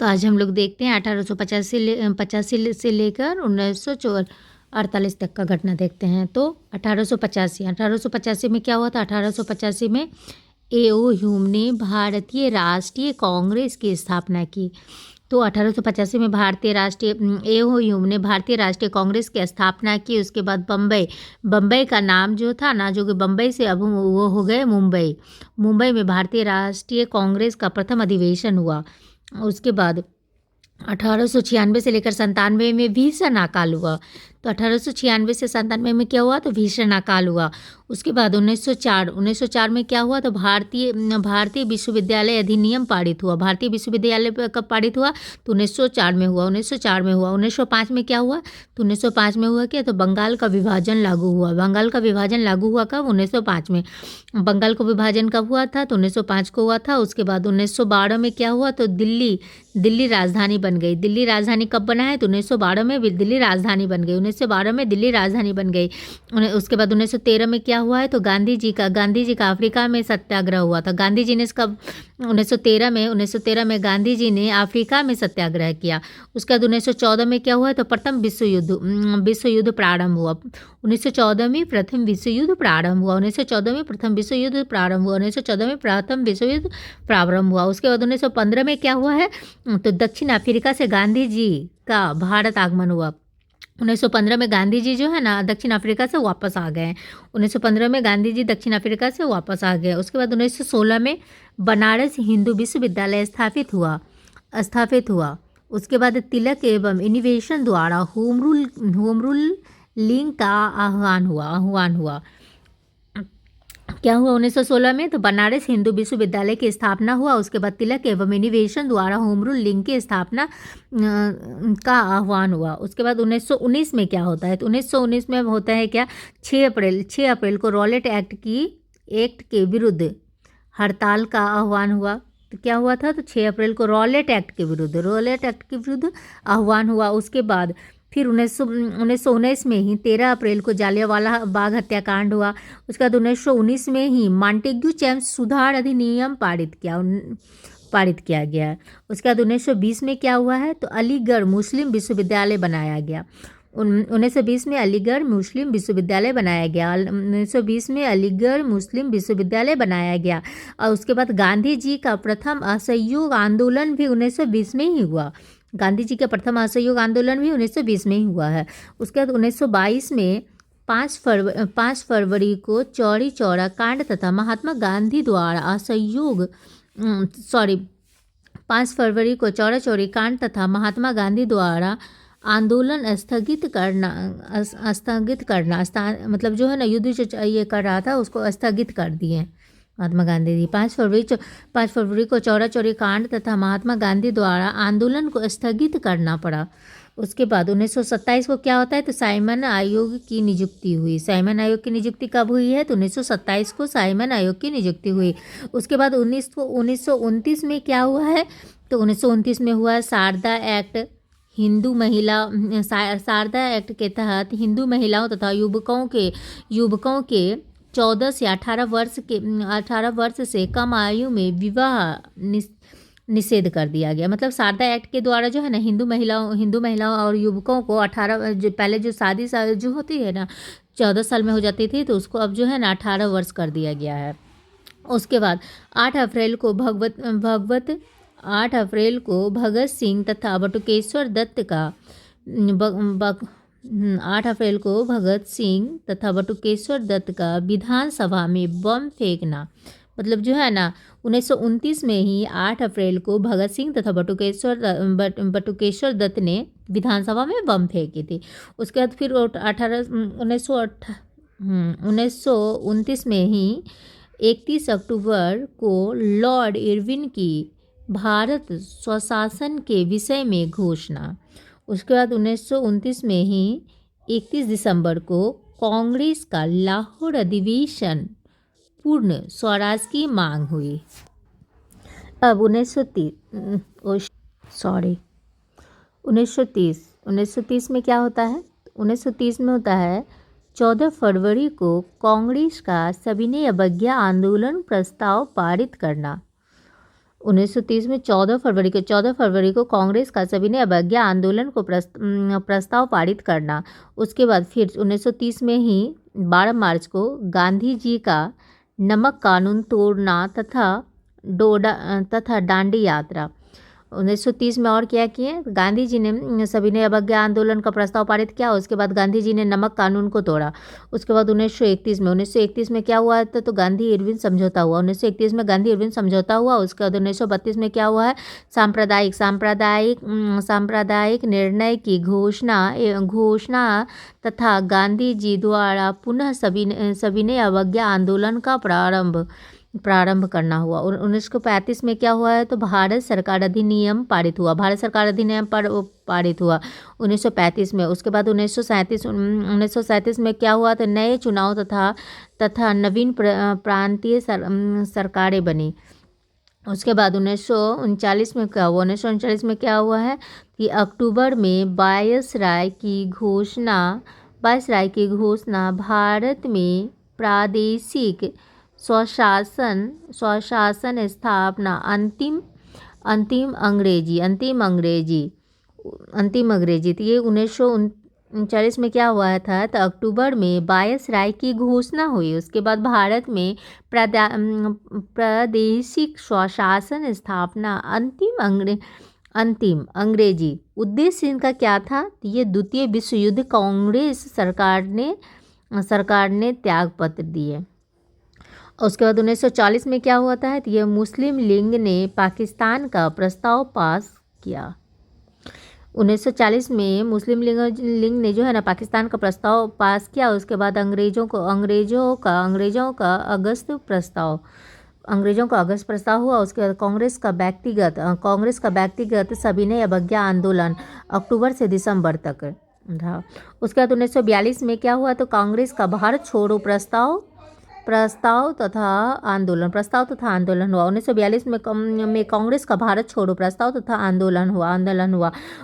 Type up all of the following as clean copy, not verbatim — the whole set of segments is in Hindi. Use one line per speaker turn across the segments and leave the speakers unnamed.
तो आज हम लोग देखते हैं 1885 से लेकर 1948 तक का घटना देखते हैं। तो 1885 में क्या हुआ था? 1885 में ए.ओ. ह्यूम ने भारतीय राष्ट्रीय कांग्रेस की स्थापना की। तो 1885 में ए.ओ. ह्यूम ने भारतीय राष्ट्रीय कांग्रेस की स्थापना की। उसके बाद बम्बई का नाम जो था ना, जो कि बम्बई से अब वो हो गए मुंबई में भारतीय राष्ट्रीय कांग्रेस का प्रथम अधिवेशन हुआ। उसके बाद 1896 से लेकर 97 में भीषण अकाल हुआ। तो 1896 से 97 में क्या हुआ? तो भीषण अकाल हुआ। उसके बाद 1904 में क्या हुआ? तो भारतीय विश्वविद्यालय अधिनियम पारित हुआ। भारतीय विश्वविद्यालय कब पारित हुआ? तो 1904 में हुआ। 1905 में क्या हुआ? तो 1905 में हुआ क्या? तो बंगाल का विभाजन लागू हुआ। बंगाल का विभाजन लागू हुआ कब? 1905 में। बंगाल का विभाजन कब हुआ था? तो 1905 को हुआ था। उसके बाद 1912 में क्या हुआ? तो दिल्ली राजधानी बन गई। दिल्ली राजधानी कब बना है? तो 1912 में दिल्ली राजधानी बन गई। 1912 में दिल्ली राजधानी बन गई। उसके बाद 1913 में क्या हुआ है? तो गांधी जी का अफ्रीका में सत्याग्रह हुआ था। गांधी जी ने कब? 1913 में गांधी जी ने अफ्रीका में सत्याग्रह किया। उसके बाद 1914 में क्या हुआ? तो प्रथम विश्व युद्ध प्रारंभ हुआ। 1914 में प्रथम विश्व युद्ध प्रारंभ हुआ। 1914 में प्रथम विश्व युद्ध प्रारंभ हुआ। 1914 में प्रथम विश्व युद्ध प्रारंभ हुआ। उसके बाद 1915 में क्या हुआ है? तो दक्षिण अफ्रीका से गांधी जी का भारत आगमन हुआ। 1915 में गांधी जी जो है ना, दक्षिण अफ्रीका से वापस आ गए। 1915 में गांधी जी दक्षिण अफ्रीका से वापस आ गए। उसके बाद 1916 में बनारस हिंदू विश्वविद्यालय स्थापित हुआ। उसके बाद तिलक एवं इनोवेशन द्वारा होम रूल लिंग का आह्वान हुआ। क्या हुआ 1916 में? तो बनारस हिंदू विश्वविद्यालय की स्थापना हुआ। उसके बाद तिलक एवं इनोवेशन द्वारा होम रूल लिंग की स्थापना का आह्वान हुआ। उसके बाद 1919 में क्या होता है? तो 1919 में होता है क्या? 6 अप्रैल को रॉलेट एक्ट के विरुद्ध हड़ताल का आह्वान हुआ। तो क्या हुआ था? तो 6 अप्रैल को रॉलेट एक्ट के विरुद्ध आह्वान हुआ। उसके बाद फिर 1919 में ही 13 अप्रैल को जालियांवाला बाग हत्याकांड हुआ। उसके बाद 1919 में ही मॉन्टेग्यू चैम्प्स सुधार अधिनियम पारित किया गया। उसके बाद 1920 में क्या हुआ है? तो अलीगढ़ मुस्लिम विश्वविद्यालय बनाया गया। 1920 में अलीगढ़ मुस्लिम विश्वविद्यालय बनाया गया। 1920 में अलीगढ़ मुस्लिम विश्वविद्यालय बनाया गया। और उसके बाद गांधी जी का प्रथम असहयोग आंदोलन भी 1920 में ही हुआ। गांधी जी का प्रथम असहयोग आंदोलन भी 1920 में ही हुआ है। उसके बाद 1922 में 5 फरवरी को चौरी चौरा कांड तथा महात्मा गांधी द्वारा 5 फरवरी को चौरा चौरी कांड तथा महात्मा गांधी द्वारा आंदोलन स्थगित करना मतलब जो है ना, युद्ध जो ये कर रहा था उसको स्थगित कर दिए महात्मा गांधी जी। 5 फरवरी को चौरा चौरी कांड तथा महात्मा गांधी द्वारा आंदोलन को स्थगित करना पड़ा। उसके बाद 1927 को क्या होता है? तो साइमन आयोग की नियुक्ति हुई। साइमन आयोग की नियुक्ति कब हुई है? तो 1927 को साइमन आयोग की नियुक्ति हुई। उसके बाद 1929 में क्या हुआ है? तो 1929 में हुआ शारदा एक्ट के तहत हिंदू महिलाओं तथा युवकों के 14 से 18 वर्ष से कम आयु में विवाह निषेध कर दिया गया। मतलब शारदा एक्ट के द्वारा जो है ना, हिंदू महिलाओं और युवकों को 18 जो पहले जो शादी जो होती है ना 14 साल में हो जाती थी, तो उसको अब जो है ना 18 वर्ष कर दिया गया है। उसके बाद 8 अप्रैल को भगत सिंह तथा बटुकेश्वर दत्त का 8 अप्रैल को भगत सिंह तथा बटुकेश्वर दत्त का विधानसभा में बम फेंकना, मतलब जो है ना 1929 में ही 8 अप्रैल को भगत सिंह तथा बटुकेश्वर दत्त ने विधानसभा में बम फेंकी थी। उसके बाद फिर 1929 में ही 31 अक्टूबर को लॉर्ड इरविन की भारत स्वशासन के विषय में घोषणा। उसके बाद 1929 में ही 31 दिसंबर को कांग्रेस का लाहौर अधिवेशन पूर्ण स्वराज की मांग हुई। अब 1930 में क्या होता है? 1930 में होता है 14 फरवरी को कांग्रेस का सविनय अवज्ञा आंदोलन प्रस्ताव पारित करना। 1930 में 14 फरवरी को कांग्रेस का सविनय अवज्ञा आंदोलन को प्रस्ताव पारित करना। उसके बाद फिर 1930 में ही 12 मार्च को गांधी जी का नमक कानून तोड़ना तथा दांडी यात्रा। 1930 में और क्या किए, गांधी जी ने सविनय अवज्ञा आंदोलन का प्रस्ताव पारित किया। उसके बाद गांधी जी ने नमक कानून को तोड़ा। उसके बाद 1931 में क्या हुआ था, तो गांधी इरविन समझौता हुआ। 1931 में गांधी इरविन समझौता हुआ। उसके बाद 1932 में क्या हुआ है, सांप्रदायिक निर्णय की घोषणा तथा गांधी जी द्वारा पुनः सविनय अवज्ञा आंदोलन का प्रारंभ करना हुआ। और 1935 में क्या हुआ है, तो भारत सरकार अधिनियम पारित हुआ। 1935 में। उसके बाद 1937 में क्या हुआ, तो नए चुनाव तथा नवीन प्रांतीय सरकारें बनी। उसके बाद 1939 में क्या हुआ, 1939 में क्या हुआ है कि अक्टूबर में वायसराय की घोषणा भारत में प्रादेशिक स्वशासन स्थापना अंतिम अंग्रेजी। तो ये 1939 में क्या हुआ था, तो अक्टूबर में वायसराय की घोषणा हुई। उसके बाद भारत में प्रादेशिक स्वशासन स्थापना अंतिम अंग्रेजी। उद्देश्य इनका क्या था, ये द्वितीय विश्व युद्ध कांग्रेस सरकार ने त्याग पत्र दिए। उसके बाद 1940 में क्या हुआ था, तो ये मुस्लिम लीग ने पाकिस्तान का प्रस्ताव पास किया। 1940 में मुस्लिम लीग ने जो है ना पाकिस्तान का प्रस्ताव पास किया। उसके बाद अंग्रेजों का अगस्त प्रस्ताव हुआ। उसके बाद कांग्रेस का व्यक्तिगत सविनय अवज्ञा आंदोलन अक्टूबर से दिसंबर तक रहा। उसके बाद 1942 में क्या हुआ, तो कांग्रेस का भारत छोड़ो प्रस्ताव तथा आंदोलन हुआ। 1942 में कांग्रेस का भारत छोड़ो प्रस्ताव तथा आंदोलन हुआ।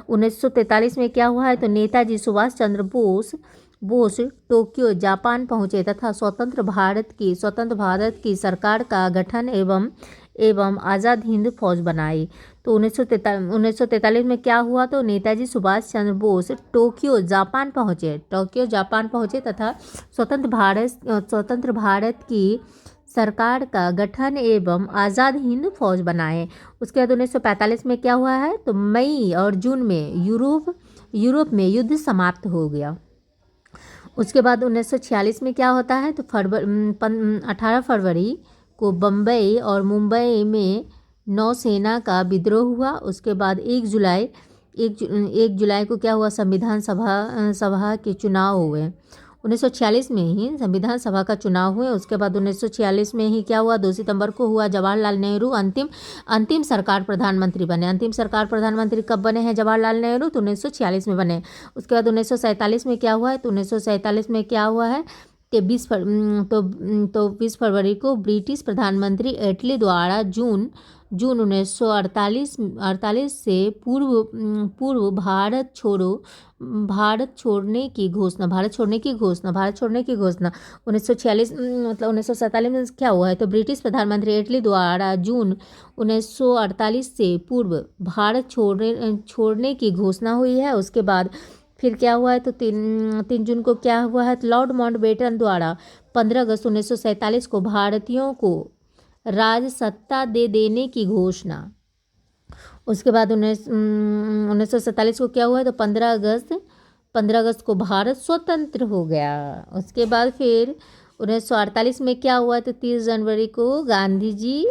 1943 में क्या हुआ है, तो नेताजी सुभाष चंद्र बोस टोक्यो जापान पहुंचे तथा स्वतंत्र भारत की सरकार का गठन एवं आज़ाद हिंद फौज बनाई। तो 1943 में क्या हुआ, तो नेताजी सुभाष चंद्र बोस टोक्यो जापान पहुंचे तथा स्वतंत्र भारत की सरकार का गठन एवं आज़ाद हिंद फौज बनाए। उसके बाद 1945 में क्या हुआ है, तो मई और जून में यूरोप में युद्ध समाप्त हो गया। उसके बाद 1946 में क्या होता है, तो 18 फरवरी को बम्बई और मुंबई में नौसेना का विद्रोह हुआ। उसके बाद 1 जुलाई को क्या हुआ, संविधान सभा के चुनाव हुए। 1946 में ही संविधान सभा का चुनाव हुए। उसके बाद 1946 में ही क्या हुआ, 2 सितंबर को हुआ जवाहरलाल नेहरू अंतिम सरकार प्रधानमंत्री बने। अंतिम सरकार प्रधानमंत्री कब बने हैं जवाहरलाल नेहरू, तो 1946 में बने। उसके बाद 1947 में क्या हुआ है, तो 1947 में क्या हुआ है कि 20 फरवरी को ब्रिटिश प्रधानमंत्री एटली द्वारा जून 1948 से पूर्व भारत छोड़ने की घोषणा 1946 मतलब 1947 में क्या हुआ है, तो ब्रिटिश प्रधानमंत्री एटली द्वारा जून 1948 से पूर्व भारत छोड़ने की घोषणा हुई है। उसके बाद फिर क्या हुआ है, तो 3 जून को क्या हुआ है, तो लॉर्ड माउंटबेटन द्वारा 15 अगस्त 1947 को भारतीयों को राजसत्ता दे देने की घोषणा। उसके बाद 1947 को क्या हुआ है, तो 15 अगस्त को भारत स्वतंत्र हो गया। उसके बाद फिर 1948 में क्या हुआ, तो 30 जनवरी को गांधी जी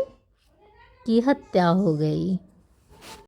की हत्या हो गई।